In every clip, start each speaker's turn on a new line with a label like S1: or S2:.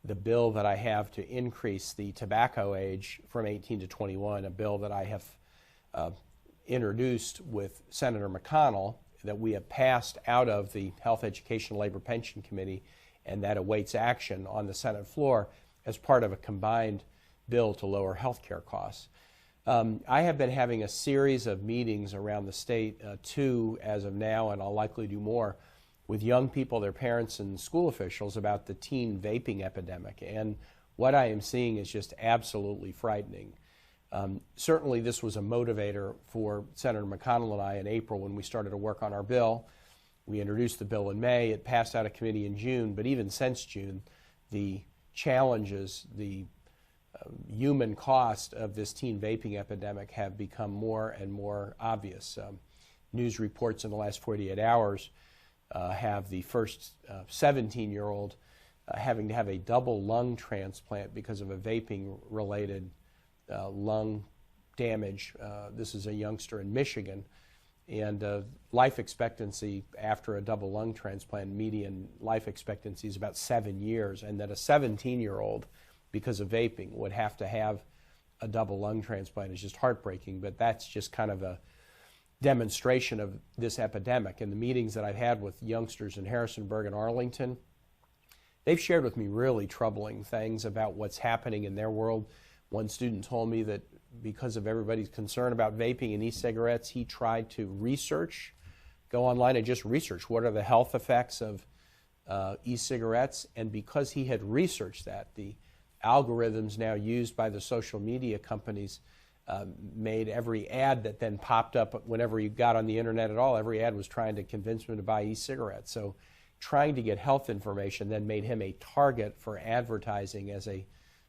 S1: the bill that I have to increase the tobacco age from 18 to 21, a bill that I have introduced with Senator McConnell, that we have passed out of the Health, Education, Labor, Pension Committee, and that awaits action on the Senate floor as part of a combined bill to lower health care costs. I have been having a series of meetings around the state, 2 as of now, and I'll likely do more, with young people, their parents, and school officials about the teen vaping epidemic. And what I am seeing is just absolutely frightening. Certainly this was a motivator for Senator McConnell and I in April when we started to work on our bill. We introduced the bill in May. It passed out of committee in June, but even since June, the challenges, the human cost of this teen vaping epidemic have become more and more obvious. News reports in the last 48 hours have the first 17-year-old having to have a double lung transplant because of a vaping-related lung damage. This is a youngster in Michigan, and life expectancy after a double lung transplant, median life expectancy is about 7 years, and that a 17-year-old, because of vaping, would have to have a double lung transplant is just heartbreaking. But that's just kind of a demonstration of this epidemic. In the meetings that I've had with youngsters in Harrisonburg and Arlington, they've shared with me really troubling things about what's happening in their world. One student told me that because of everybody's concern about vaping and e-cigarettes, he tried to go online and just research what are the health effects of e-cigarettes. And because he had researched that, the algorithms now used by the social media companies made every ad that then popped up whenever you got on the internet at all, every ad was trying to convince him to buy e-cigarettes. So trying to get health information then made him a target for advertising as a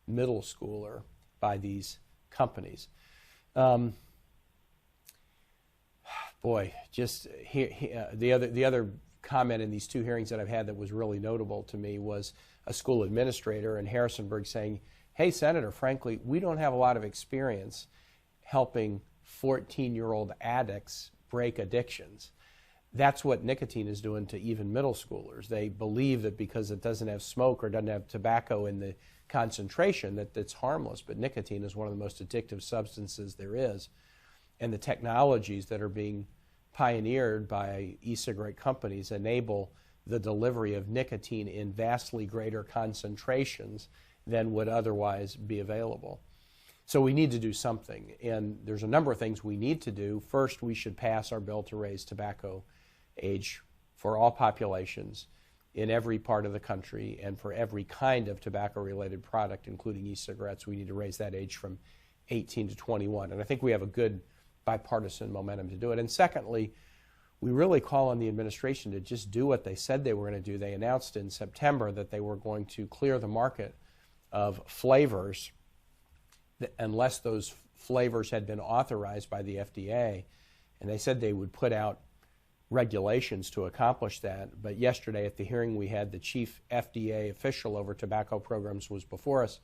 S1: middle schooler by these companies. The other comment in these 2 hearings that I've had that was really notable to me was a school administrator in Harrisonburg saying, "Hey, Senator, frankly, we don't have a lot of experience helping 14-year-old addicts break addictions." That's what nicotine is doing to even middle schoolers. They believe that because it doesn't have smoke or doesn't have tobacco in the concentration that it's harmless, but nicotine is one of the most addictive substances there is. And the technologies that are being pioneered by e-cigarette companies enable the delivery of nicotine in vastly greater concentrations than would otherwise be available. So we need to do something, and there's a number of things we need to do. First, we should pass our bill to raise tobacco age for all populations in every part of the country, and for every kind of tobacco-related product, including e-cigarettes. We need to raise that age from 18 to 21, and I think we have a good bipartisan momentum to do it. And secondly, we really call on the administration to just do what they said they were going to do. They announced in September that they were going to clear the market of flavors unless those flavors had been authorized by the FDA, and they said they would put out regulations to accomplish that. But yesterday at the hearing we had, the chief FDA official over tobacco programs was before us,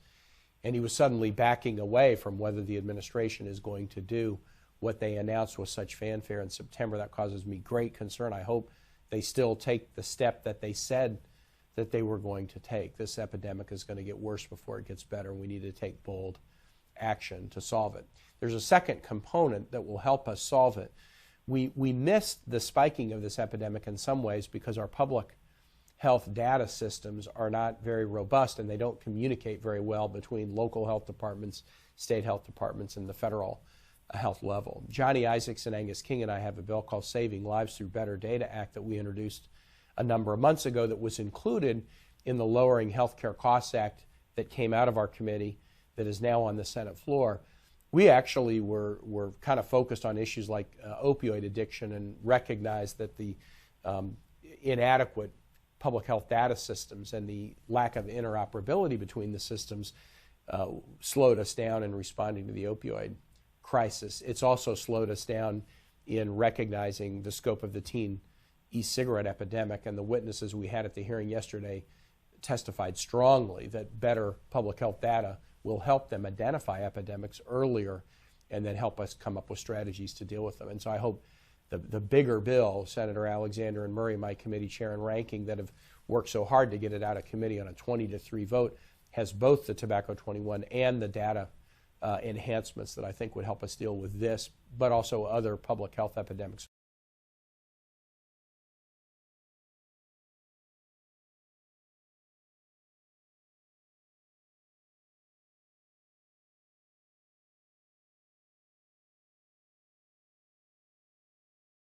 S1: and he was suddenly backing away from whether the administration is going to do what they announced with such fanfare in September. That causes me great concern. I hope they still take the step that they said that they were going to take. This epidemic is going to get worse before it gets better, and we need to take bold action to solve it. There's a second component that will help us solve it. We missed the spiking of this epidemic in some ways because our public health data systems are not very robust, and they don't communicate very well between local health departments, state health departments, and the federal health level. Johnny Isakson, Angus King, and I have a bill called Saving Lives Through Better Data Act that we introduced a number of months ago that was included in the Lowering Healthcare Costs Act that came out of our committee that is now on the Senate floor. We actually were kind of focused on issues like opioid addiction and recognized that the inadequate public health data systems and the lack of interoperability between the systems slowed us down in responding to the opioid crisis. It's also slowed us down in recognizing the scope of the teen e-cigarette epidemic, and the witnesses we had at the hearing yesterday testified strongly that better public health data will help them identify epidemics earlier and then help us come up with strategies to deal with them. And so I hope the bigger bill, Senator Alexander and Murray, my committee chair and ranking, that have worked so hard to get it out of committee on a 20-3 vote, has both the Tobacco 21 and the data enhancements that I think would help us deal with this, but also other public health epidemics.